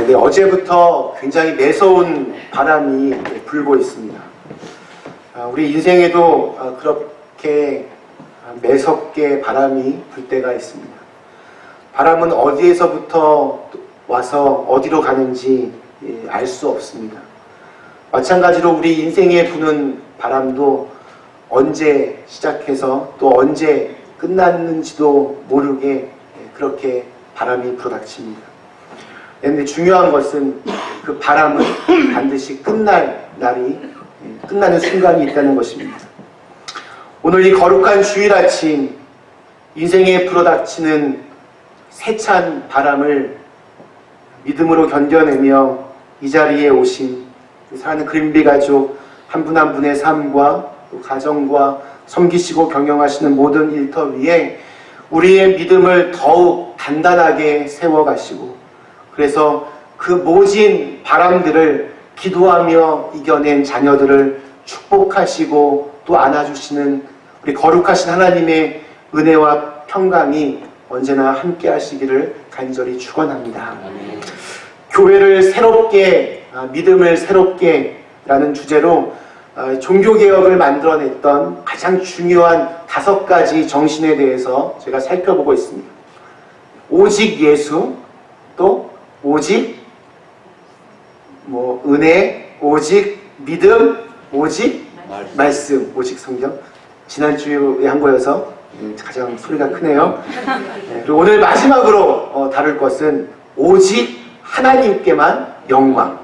네, 어제부터 굉장히 매서운 바람이 불고 있습니다. 우리 인생에도 그렇게 매섭게 바람이 불 때가 있습니다. 바람은 어디에서부터 와서 어디로 가는지 알 수 없습니다. 마찬가지로 우리 인생에 부는 바람도 언제 시작해서 또 언제 끝났는지도 모르게 그렇게 바람이 불어닥칩니다. 그런데 중요한 것은 그 바람은 반드시 끝날 날이, 끝나는 순간이 있다는 것입니다. 오늘 이 거룩한 주일 아침 인생에 불어닥치는 세찬 바람을 믿음으로 견뎌내며 이 자리에 오신 사랑하는 그린비 가족 한 분 한 분의 삶과 또 가정과 섬기시고 경영하시는 모든 일터 위에 우리의 믿음을 더욱 단단하게 세워가시고, 그래서 그 모진 바람들을 기도하며 이겨낸 자녀들을 축복하시고 또 안아주시는 우리 거룩하신 하나님의 은혜와 평강이 언제나 함께 하시기를 간절히 축원합니다. 교회를 새롭게, 믿음을 새롭게 라는 주제로 종교개혁을 만들어냈던 가장 중요한 5가지 정신에 대해서 제가 살펴보고 있습니다. 오직 예수, 또 오직 은혜, 오직 믿음, 오직 말씀, 오직 성경. 지난주에 한 거여서 가장 소리가 크네요. 그리고 오늘 마지막으로 다룰 것은 오직 하나님께만 영광.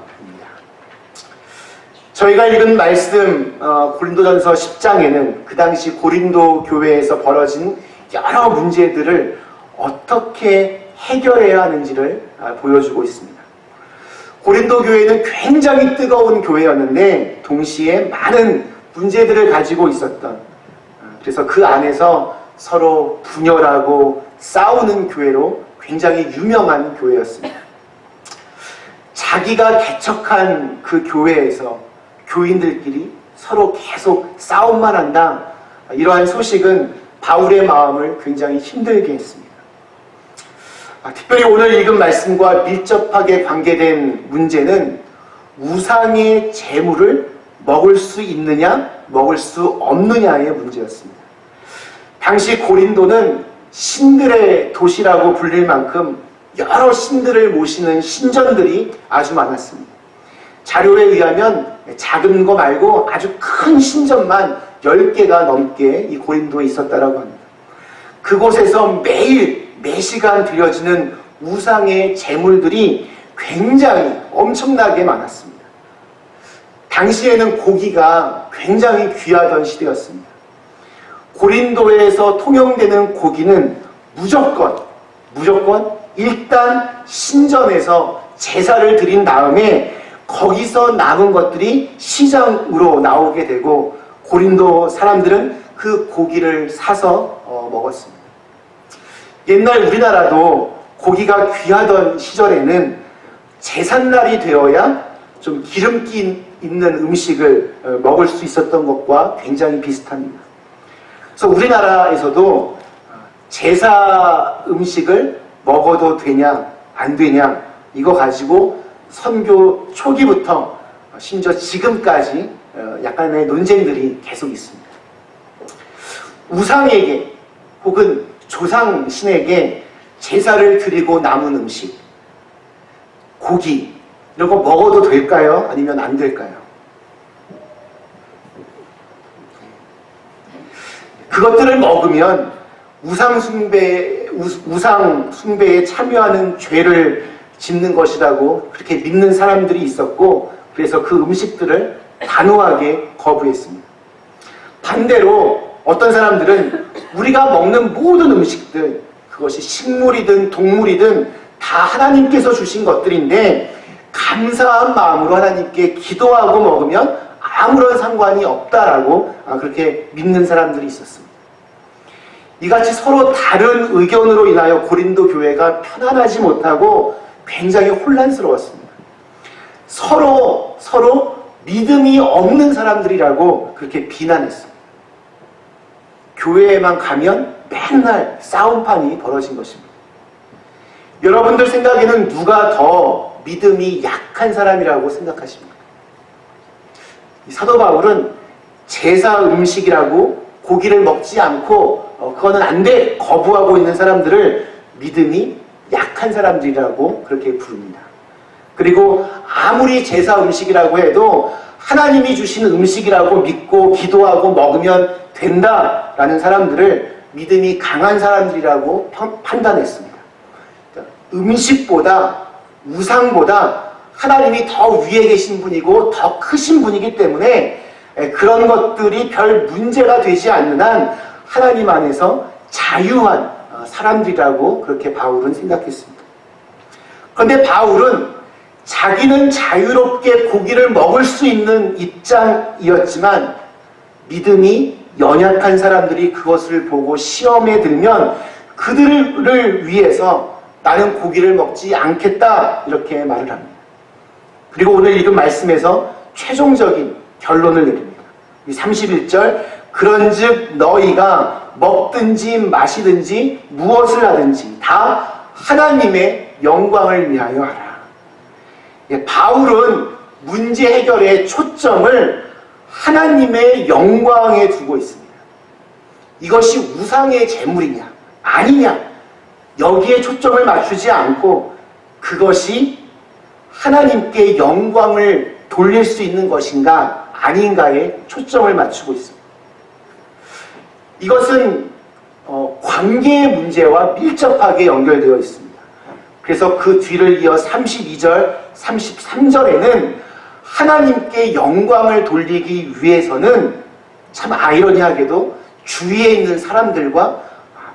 저희가 읽은 말씀 고린도전서 10장에는 그 당시 고린도 교회에서 벌어진 여러 문제들을 어떻게 해결해야 하는지를 보여주고 있습니다. 고린도 교회는 굉장히 뜨거운 교회였는데 동시에 많은 문제들을 가지고 있었던, 그래서 그 안에서 서로 분열하고 싸우는 교회로 굉장히 유명한 교회였습니다. 자기가 개척한 그 교회에서 교인들끼리 서로 계속 싸움만 한다, 이러한 소식은 바울의 마음을 굉장히 힘들게 했습니다. 특별히 오늘 읽은 말씀과 밀접하게 관계된 문제는 우상의 재물을 먹을 수 있느냐 먹을 수 없느냐의 문제였습니다. 당시 고린도는 신들의 도시라고 불릴 만큼 여러 신들을 모시는 신전들이 아주 많았습니다. 자료에 의하면 작은 거 말고 아주 큰 신전만 10개가 넘게 이 고린도에 있었다라고 합니다. 그곳에서 매일 매시간 드려지는 우상의 제물들이 굉장히 엄청나게 많았습니다. 당시에는 고기가 굉장히 귀하던 시대였습니다. 고린도에서 통용되는 고기는 무조건 일단 신전에서 제사를 드린 다음에 거기서 남은 것들이 시장으로 나오게 되고 고린도 사람들은 그 고기를 사서 먹었습니다. 옛날 우리나라도 고기가 귀하던 시절에는 제삿날이 되어야 좀 기름기 있는 음식을 먹을 수 있었던 것과 굉장히 비슷합니다. 그래서 우리나라에서도 제사 음식을 먹어도 되냐 안 되냐 이거 가지고 선교 초기부터 심지어 지금까지 약간의 논쟁들이 계속 있습니다. 우상에게 혹은 조상신에게 제사를 드리고 남은 음식, 고기 이런 거 먹어도 될까요? 아니면 안 될까요? 그것들을 먹으면 우상 숭배에 참여하는 죄를 짓는 것이라고 그렇게 믿는 사람들이 있었고, 그래서 그 음식들을 단호하게 거부했습니다. 반대로 어떤 사람들은 우리가 먹는 모든 음식들, 그것이 식물이든 동물이든 다 하나님께서 주신 것들인데 감사한 마음으로 하나님께 기도하고 먹으면 아무런 상관이 없다라고 그렇게 믿는 사람들이 있었습니다. 이같이 서로 다른 의견으로 인하여 고린도 교회가 편안하지 못하고 굉장히 혼란스러웠습니다. 서로 믿음이 없는 사람들이라고 그렇게 비난했습니다. 교회에만 가면 맨날 싸움판이 벌어진 것입니다. 여러분들 생각에는 누가 더 믿음이 약한 사람이라고 생각하십니까? 사도 바울은 제사 음식이라고 고기를 먹지 않고 그거는 안 돼! 거부하고 있는 사람들을 믿음이 약한 사람들이라고 그렇게 부릅니다. 그리고 아무리 제사 음식이라고 해도 하나님이 주신 음식이라고 믿고 기도하고 먹으면 된다라는 사람들을 믿음이 강한 사람들이라고 판단했습니다. 음식보다 우상보다 하나님이 더 위에 계신 분이고 더 크신 분이기 때문에 그런 것들이 별 문제가 되지 않는 한 하나님 안에서 자유한 사람들이라고 그렇게 바울은 생각했습니다. 그런데 바울은 자기는 자유롭게 고기를 먹을 수 있는 입장이었지만 믿음이 연약한 사람들이 그것을 보고 시험에 들면 그들을 위해서 나는 고기를 먹지 않겠다 이렇게 말을 합니다. 그리고 오늘 읽은 말씀에서 최종적인 결론을 내립니다. 31절 그런즉 너희가 먹든지 마시든지 무엇을 하든지 다 하나님의 영광을 위하여 하라. 바울은 문제 해결의 초점을 하나님의 영광에 두고 있습니다. 이것이 우상의 제물이냐 아니냐 여기에 초점을 맞추지 않고 그것이 하나님께 영광을 돌릴 수 있는 것인가 아닌가에 초점을 맞추고 있습니다. 이것은 관계의 문제와 밀접하게 연결되어 있습니다. 그래서 그 뒤를 이어 32절, 33절에는 하나님께 영광을 돌리기 위해서는 참 아이러니하게도 주위에 있는 사람들과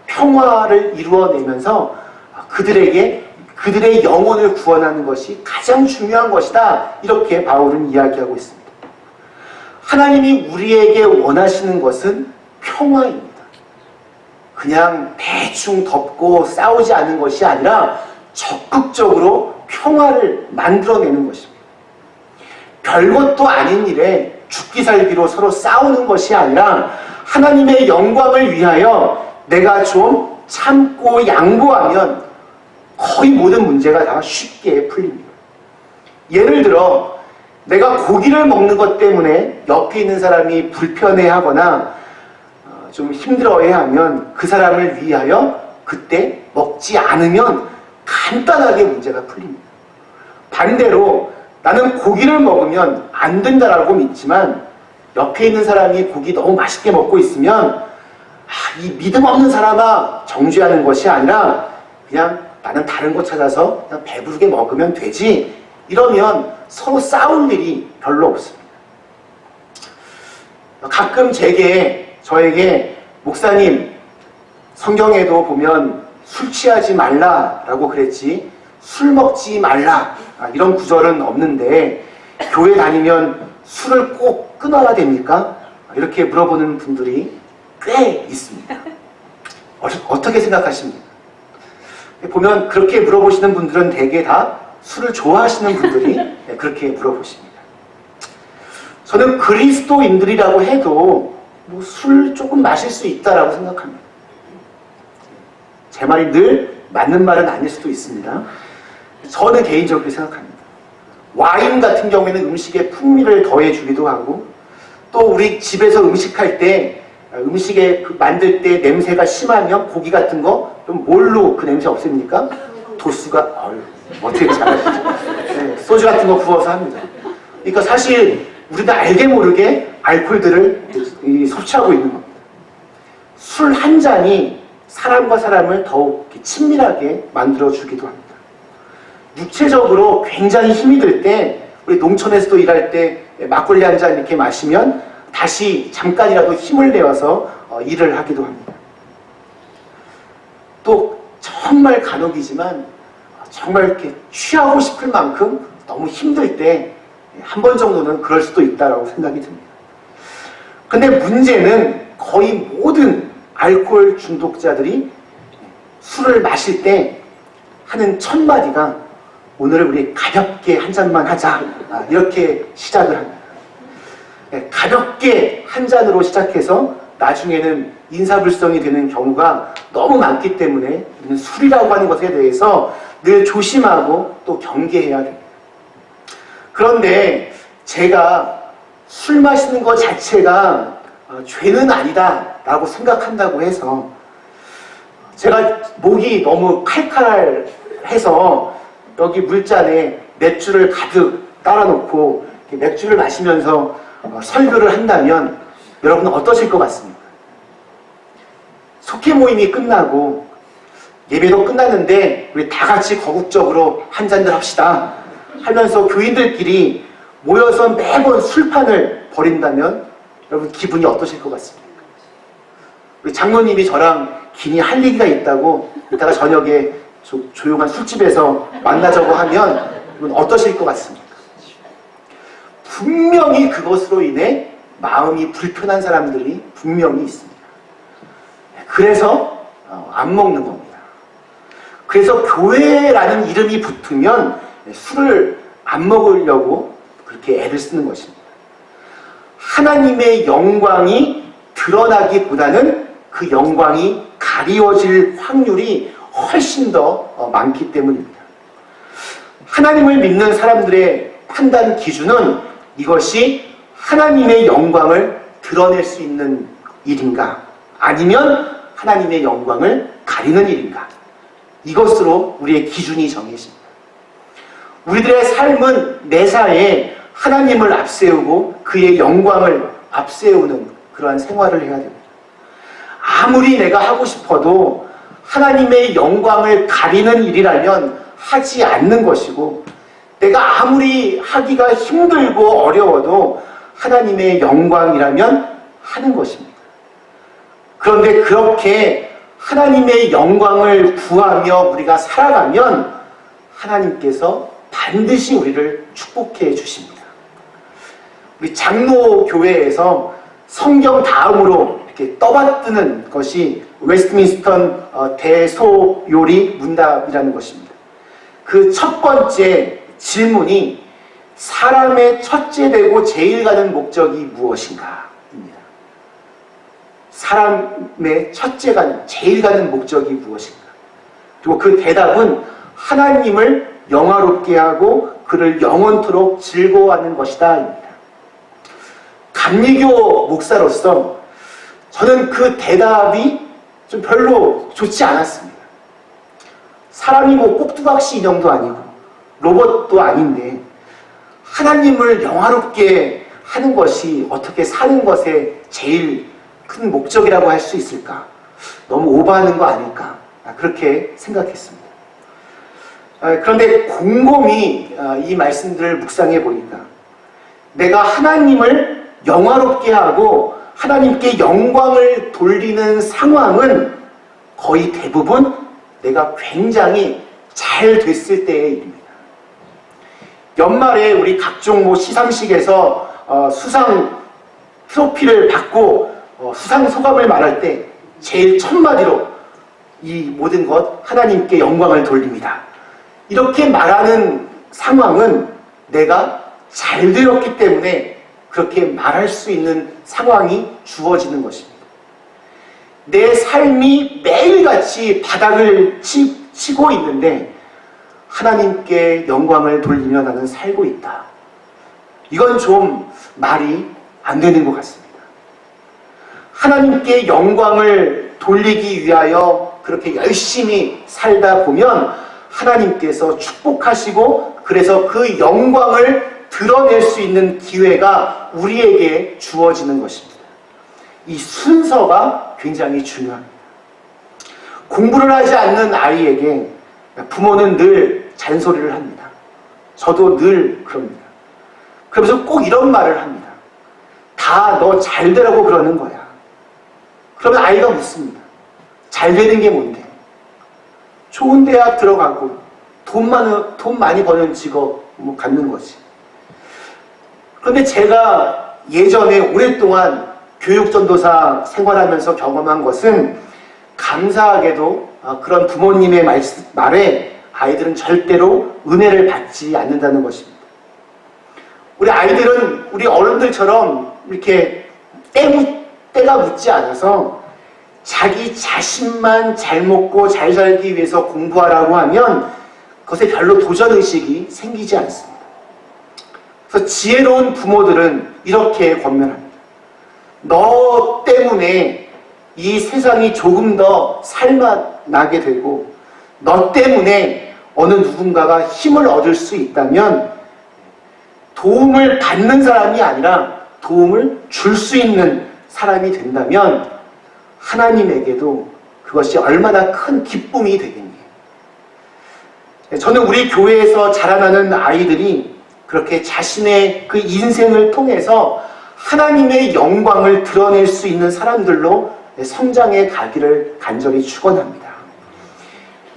평화를 이루어내면서 그들의 영혼을 구원하는 것이 가장 중요한 것이다. 이렇게 바울은 이야기하고 있습니다. 하나님이 우리에게 원하시는 것은 평화입니다. 그냥 대충 덮고 싸우지 않는 것이 아니라 적극적으로 평화를 만들어내는 것입니다. 별것도 아닌 일에 죽기 살기로 서로 싸우는 것이 아니라 하나님의 영광을 위하여 내가 좀 참고 양보하면 거의 모든 문제가 다 쉽게 풀립니다. 예를 들어 내가 고기를 먹는 것 때문에 옆에 있는 사람이 불편해하거나 좀 힘들어해하면 그 사람을 위하여 그때 먹지 않으면 간단하게 문제가 풀립니다. 반대로 나는 고기를 먹으면 안 된다라고 믿지만 옆에 있는 사람이 고기 너무 맛있게 먹고 있으면 이 믿음 없는 사람아 정죄하는 것이 아니라 그냥 나는 다른 거 찾아서 그냥 배부르게 먹으면 되지 이러면 서로 싸울 일이 별로 없습니다. 가끔 저에게 목사님 성경에도 보면 술 취하지 말라라고 그랬지 술 먹지 말라 이런 구절은 없는데 교회 다니면 술을 꼭 끊어야 됩니까? 이렇게 물어보는 분들이 꽤 있습니다. 어떻게 생각하십니까? 보면 그렇게 물어보시는 분들은 대개 다 술을 좋아하시는 분들이 그렇게 물어보십니다. 저는 그리스도인들이라고 해도 술 조금 마실 수 있다라고 생각합니다. 제 말이 늘 맞는 말은 아닐 수도 있습니다. 저는 개인적으로 생각합니다. 와인 같은 경우에는 음식에 풍미를 더해주기도 하고 또 우리 집에서 음식할 때 음식에 만들 때 냄새가 심하면 고기 같은 거 좀 뭘로 그 냄새 없앱니까? 도수가 어떻게 잘하시죠? 네, 소주 같은 거 부어서 합니다. 그러니까 사실 우리도 알게 모르게 알코올들을 섭취하고 있는 겁니다. 술 한 잔이 사람과 사람을 더욱 친밀하게 만들어주기도 합니다. 육체적으로 굉장히 힘이 들 때 우리 농촌에서도 일할 때 막걸리 한 잔 이렇게 마시면 다시 잠깐이라도 힘을 내어서 일을 하기도 합니다. 또 정말 간혹이지만 정말 이렇게 취하고 싶을 만큼 너무 힘들 때 한 번 정도는 그럴 수도 있다고 생각이 듭니다. 근데 문제는 거의 모든 알코올 중독자들이 술을 마실 때 하는 첫 마디가 오늘은 우리 가볍게 한 잔만 하자 이렇게 시작을 합니다. 가볍게 한 잔으로 시작해서 나중에는 인사불성이 되는 경우가 너무 많기 때문에 술이라고 하는 것에 대해서 늘 조심하고 또 경계해야 됩니다. 그런데 제가 술 마시는 것 자체가 죄는 아니다 라고 생각한다고 해서 제가 목이 너무 칼칼해서 여기 물잔에 맥주를 가득 따라놓고 맥주를 마시면서 설교를 한다면 여러분 어떠실 것 같습니까? 속회 모임이 끝나고 예배도 끝났는데 우리 다 같이 거국적으로 한 잔들 합시다 하면서 교인들끼리 모여서 매번 술판을 벌인다면 여러분 기분이 어떠실 것 같습니까? 우리 장로님이 저랑 긴히 할 얘기가 있다고 이따가 저녁에 조용한 술집에서 만나자고 하면 여러분 어떠실 것 같습니까? 분명히 그것으로 인해 마음이 불편한 사람들이 분명히 있습니다. 그래서 안 먹는 겁니다. 그래서 교회라는 이름이 붙으면 술을 안 먹으려고 그렇게 애를 쓰는 것입니다. 하나님의 영광이 드러나기보다는 그 영광이 가리워질 확률이 훨씬 더 많기 때문입니다. 하나님을 믿는 사람들의 판단 기준은 이것이 하나님의 영광을 드러낼 수 있는 일인가 아니면 하나님의 영광을 가리는 일인가 이것으로 우리의 기준이 정해집니다. 우리들의 삶은 매사에 하나님을 앞세우고 그의 영광을 앞세우는 그러한 생활을 해야 됩니다. 아무리 내가 하고 싶어도 하나님의 영광을 가리는 일이라면 하지 않는 것이고 내가 아무리 하기가 힘들고 어려워도 하나님의 영광이라면 하는 것입니다. 그런데 그렇게 하나님의 영광을 구하며 우리가 살아가면 하나님께서 반드시 우리를 축복해 주십니다. 우리 장로교회에서 성경 다음으로 이렇게 떠받드는 것이 웨스트민스턴 대소요리 문답이라는 것입니다. 그 첫 번째 질문이 사람의 첫째 되고 제일 가는 목적이 무엇인가? 입니다. 사람의 첫째 가는, 제일 가는 목적이 무엇인가? 그리고 그 대답은 하나님을 영화롭게 하고 그를 영원토록 즐거워하는 것이다. 입니다. 감리교 목사로서 저는 그 대답이 좀 별로 좋지 않았습니다. 사람이 뭐 꼭두각시 인형도 아니고 로봇도 아닌데 하나님을 영화롭게 하는 것이 어떻게 사는 것의 제일 큰 목적이라고 할 수 있을까? 너무 오버하는 거 아닐까? 그렇게 생각했습니다. 그런데 곰곰이 이 말씀들을 묵상해 보니까 내가 하나님을 영화롭게 하고 하나님께 영광을 돌리는 상황은 거의 대부분 내가 굉장히 잘 됐을 때의 일입니다. 연말에 우리 각종 시상식에서 수상 트로피를 받고 수상 소감을 말할 때 제일 첫 마디로 이 모든 것 하나님께 영광을 돌립니다. 이렇게 말하는 상황은 내가 잘 되었기 때문에 그렇게 말할 수 있는 상황이 주어지는 것입니다. 내 삶이 매일같이 바닥을 치고 있는데 하나님께 영광을 돌리며 나는 살고 있다. 이건 좀 말이 안 되는 것 같습니다. 하나님께 영광을 돌리기 위하여 그렇게 열심히 살다 보면 하나님께서 축복하시고 그래서 그 영광을 드러낼 수 있는 기회가 우리에게 주어지는 것입니다. 이 순서가 굉장히 중요합니다. 공부를 하지 않는 아이에게 부모는 늘 잔소리를 합니다. 저도 늘 그럽니다. 그러면서 꼭 이런 말을 합니다. 다 너 잘 되라고 그러는 거야. 그러면 아이가 묻습니다. 잘 되는 게 뭔데? 좋은 대학 들어가고 돈 많이 버는 직업 갖는 거지. 그런데 제가 예전에 오랫동안 교육전도사 생활하면서 경험한 것은 감사하게도 그런 부모님의 말에 아이들은 절대로 은혜를 받지 않는다는 것입니다. 우리 아이들은 우리 어른들처럼 이렇게 때가 묻지 않아서 자기 자신만 잘 먹고 잘 살기 위해서 공부하라고 하면 그것에 별로 도전의식이 생기지 않습니다. 그래서 지혜로운 부모들은 이렇게 권면합니다. 너 때문에 이 세상이 조금 더 살맛나게 되고 너 때문에 어느 누군가가 힘을 얻을 수 있다면 도움을 받는 사람이 아니라 도움을 줄 수 있는 사람이 된다면 하나님에게도 그것이 얼마나 큰 기쁨이 되겠니. 저는 우리 교회에서 자라나는 아이들이 그렇게 자신의 그 인생을 통해서 하나님의 영광을 드러낼 수 있는 사람들로 성장해 가기를 간절히 축원합니다.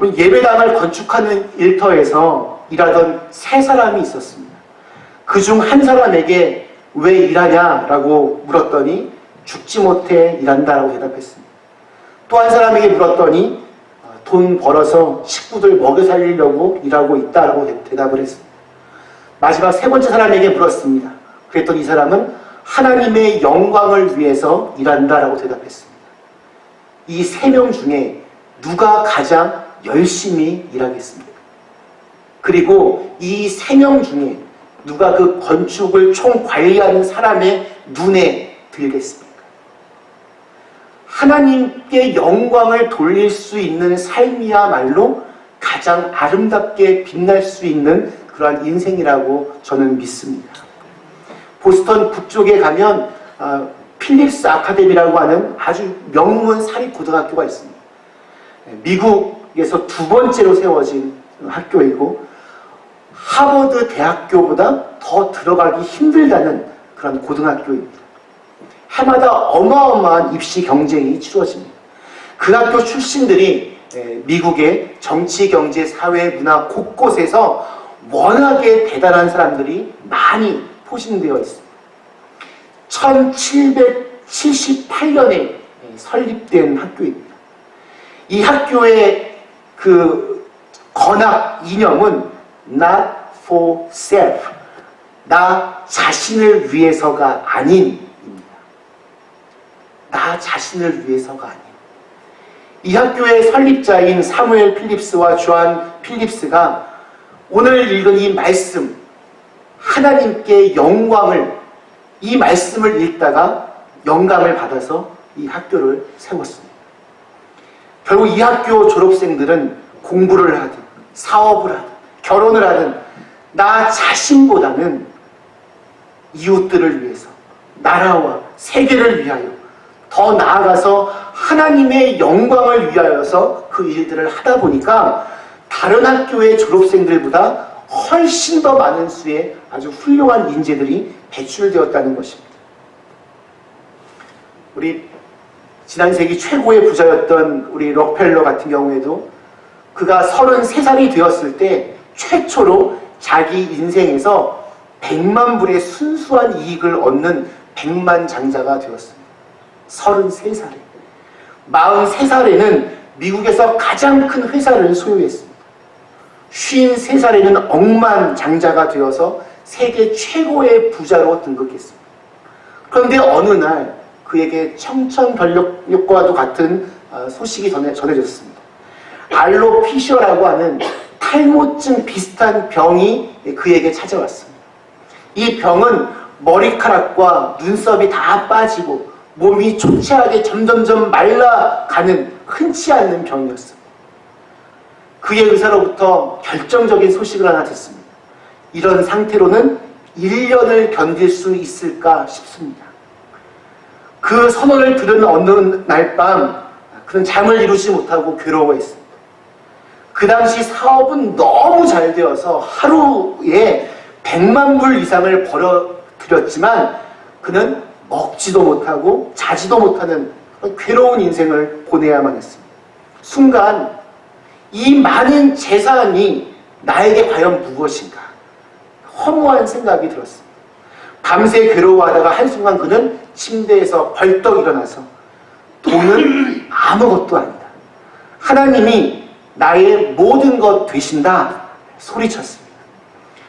예배당을 건축하는 일터에서 일하던 세 사람이 있었습니다. 그중 한 사람에게 왜 일하냐라고 물었더니 죽지 못해 일한다라고 대답했습니다. 또 한 사람에게 물었더니 돈 벌어서 식구들 먹여 살리려고 일하고 있다라고 대답을 했습니다. 마지막 세 번째 사람에게 물었습니다. 그랬더니 이 사람은 하나님의 영광을 위해서 일한다라고 대답했습니다. 이 세 명 중에 누가 가장 열심히 일하겠습니까? 그리고 이 세 명 중에 누가 그 건축을 총 관리하는 사람의 눈에 들겠습니까? 하나님께 영광을 돌릴 수 있는 삶이야말로 가장 아름답게 빛날 수 있는 그러한 인생이라고 저는 믿습니다. 보스턴 북쪽에 가면 필립스 아카데미라고 하는 아주 명문 사립고등학교가 있습니다. 미국에서 두 번째로 세워진 학교이고 하버드 대학교보다 더 들어가기 힘들다는 그런 고등학교입니다. 해마다 어마어마한 입시 경쟁이 치러집니다. 그 학교 출신들이 미국의 정치, 경제, 사회, 문화 곳곳에서 워낙에 대단한 사람들이 많이 포진되어 있습니다. 1778년에 설립된 학교입니다. 이 학교의 그 건학 이념은 not for self, 나 자신을 위해서가 아닌 나 자신을 위해서가 아닌. 이 학교의 설립자인 사무엘 필립스와 조한 필립스가 오늘 읽은 이 말씀, 하나님께 영광을, 이 말씀을 읽다가 영감을 받아서 이 학교를 세웠습니다. 결국 이 학교 졸업생들은 공부를 하든 사업을 하든 결혼을 하든 나 자신보다는 이웃들을 위해서, 나라와 세계를 위하여, 더 나아가서 하나님의 영광을 위하여서 그 일들을 하다 보니까 다른 학교의 졸업생들보다 훨씬 더 많은 수의 아주 훌륭한 인재들이 배출되었다는 것입니다. 우리 지난 세기 최고의 부자였던 우리 록펠러 같은 경우에도 그가 33살이 되었을 때 최초로 자기 인생에서 100만 불의 순수한 이익을 얻는 백만장자가 되었습니다. 33살에. 43살에는 미국에서 가장 큰 회사를 소유했습니다. 53살에는 억만장자가 되어서 세계 최고의 부자로 등극했습니다. 그런데 어느 날 그에게 청천벽력과도 같은 소식이 전해졌습니다. 알로피셔라고 하는 탈모증 비슷한 병이 그에게 찾아왔습니다. 이 병은 머리카락과 눈썹이 다 빠지고 몸이 초췌하게 점점점 말라가는 흔치 않는 병이었습니다. 그의 의사로부터 결정적인 소식을 하나 듣습니다. 이런 상태로는 1년을 견딜 수 있을까 싶습니다. 그 선언을 들은 어느 날 밤 그는 잠을 이루지 못하고 괴로워했습니다. 그 당시 사업은 너무 잘 되어서 하루에 100만 불 이상을 벌어들였지만 그는 먹지도 못하고 자지도 못하는 괴로운 인생을 보내야만 했습니다. 순간 이 많은 재산이 나에게 과연 무엇인가 허무한 생각이 들었습니다. 밤새 괴로워하다가 한순간 그는 침대에서 벌떡 일어나서 돈은 아무것도 아니다. 하나님이 나의 모든 것 되신다 소리쳤습니다.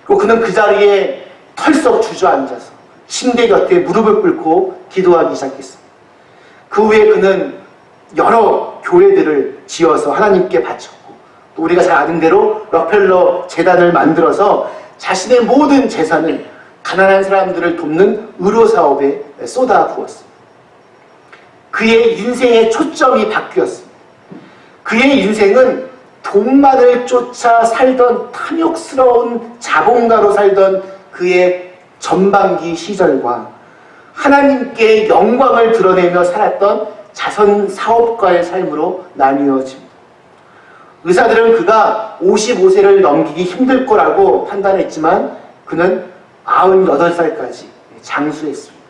그리고 그는 그 자리에 털썩 주저앉아서 침대 곁에 무릎을 꿇고 기도하기 시작했습니다. 그 후에 그는 여러 교회들을 지어서 하나님께 바쳤고 또 우리가 잘 아는 대로 록펠러 재단을 만들어서 자신의 모든 재산을 가난한 사람들을 돕는 의료사업에 쏟아부었습니다. 그의 인생의 초점이 바뀌었습니다. 그의 인생은 돈만을 쫓아 살던 탐욕스러운 자본가로 살던 그의 전반기 시절과 하나님께 영광을 드러내며 살았던 자선 사업가의 삶으로 나뉘어집니다. 의사들은 그가 55세를 넘기기 힘들 거라고 판단했지만 그는 98살까지 장수했습니다.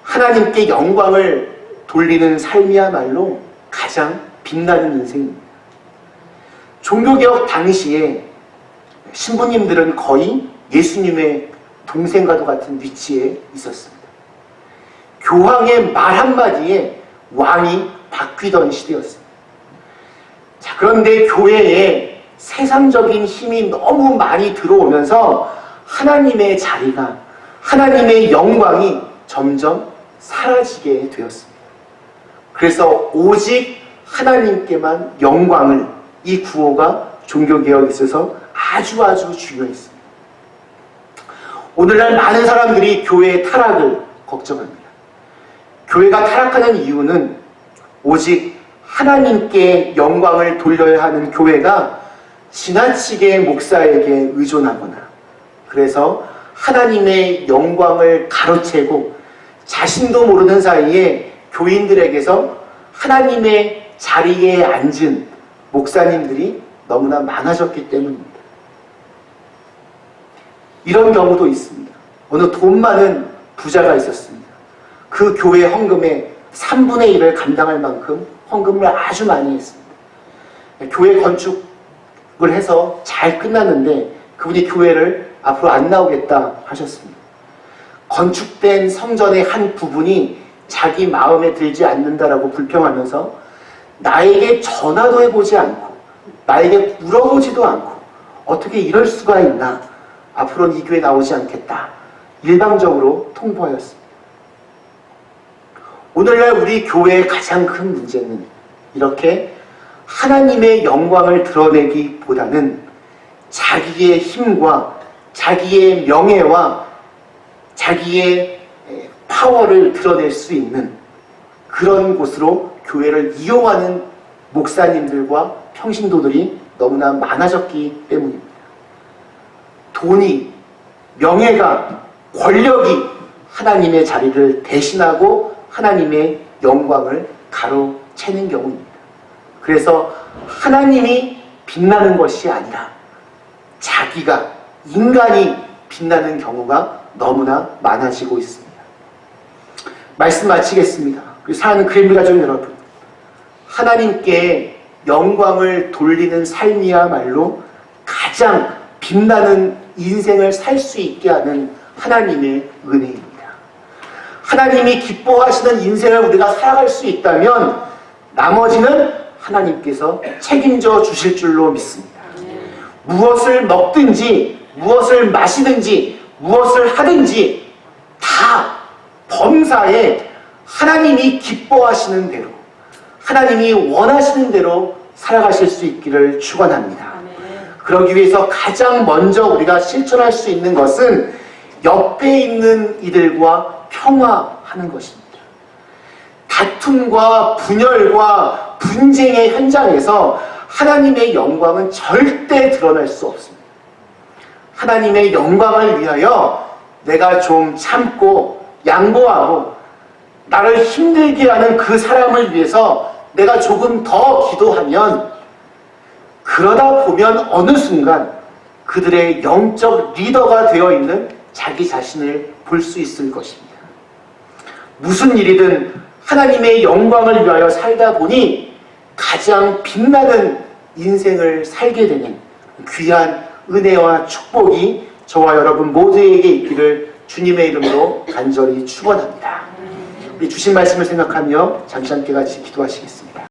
하나님께 영광을 돌리는 삶이야말로 가장 빛나는 인생입니다. 종교개혁 당시에 신부님들은 거의 예수님의 동생과도 같은 위치에 있었습니다. 교황의 말 한마디에 왕이 바뀌던 시대였습니다. 자, 그런데 교회에 세상적인 힘이 너무 많이 들어오면서 하나님의 자리가, 하나님의 영광이 점점 사라지게 되었습니다. 그래서 오직 하나님께만 영광을, 이 구호가 종교개혁에 있어서 아주 중요했습니다. 오늘날 많은 사람들이 교회의 타락을 걱정합니다. 교회가 타락하는 이유는 오직 하나님께 영광을 돌려야 하는 교회가 지나치게 목사에게 의존하거나, 그래서 하나님의 영광을 가로채고 자신도 모르는 사이에 교인들에게서 하나님의 자리에 앉은 목사님들이 너무나 많아졌기 때문입니다. 이런 경우도 있습니다. 어느 돈 많은 부자가 있었습니다. 그 교회 헌금의 3분의 1을 감당할 만큼 헌금을 아주 많이 했습니다. 교회 건축을 해서 잘 끝났는데 그분이 교회를 앞으로 안 나오겠다 하셨습니다. 건축된 성전의 한 부분이 자기 마음에 들지 않는다라고 불평하면서 나에게 전화도 해보지 않고 나에게 물어보지도 않고 어떻게 이럴 수가 있나, 앞으로는 이 교회 나오지 않겠다, 일방적으로 통보하였습니다. 오늘날 우리 교회의 가장 큰 문제는 이렇게 하나님의 영광을 드러내기보다는 자기의 힘과 자기의 명예와 자기의 파워를 드러낼 수 있는 그런 곳으로 교회를 이용하는 목사님들과 평신도들이 너무나 많아졌기 때문입니다. 돈이, 명예가, 권력이 하나님의 자리를 대신하고 하나님의 영광을 가로채는 경우입니다. 그래서 하나님이 빛나는 것이 아니라 자기가, 인간이 빛나는 경우가 너무나 많아지고 있습니다. 말씀 마치겠습니다. 사랑하는 그림을 가족 여러분, 하나님께 영광을 돌리는 삶이야말로 가장 빛나는 인생을 살 수 있게 하는 하나님의 은혜입니다. 하나님이 기뻐하시는 인생을 우리가 살아갈 수 있다면 나머지는 하나님께서 책임져 주실 줄로 믿습니다. 무엇을 먹든지 무엇을 마시든지 무엇을 하든지 다 범사에 하나님이 기뻐하시는 대로, 하나님이 원하시는 대로 살아가실 수 있기를 축원합니다. 그러기 위해서 가장 먼저 우리가 실천할 수 있는 것은 옆에 있는 이들과 평화하는 것입니다. 다툼과 분열과 분쟁의 현장에서 하나님의 영광은 절대 드러날 수 없습니다. 하나님의 영광을 위하여 내가 좀 참고 양보하고 나를 힘들게 하는 그 사람을 위해서 내가 조금 더 기도하면, 그러다 보면 어느 순간 그들의 영적 리더가 되어 있는 자기 자신을 볼 수 있을 것입니다. 무슨 일이든 하나님의 영광을 위하여 살다 보니 가장 빛나는 인생을 살게 되는 귀한 은혜와 축복이 저와 여러분 모두에게 있기를 주님의 이름으로 간절히 축원합니다. 우리 주신 말씀을 생각하며 잠시 함께 같이 기도하시겠습니다.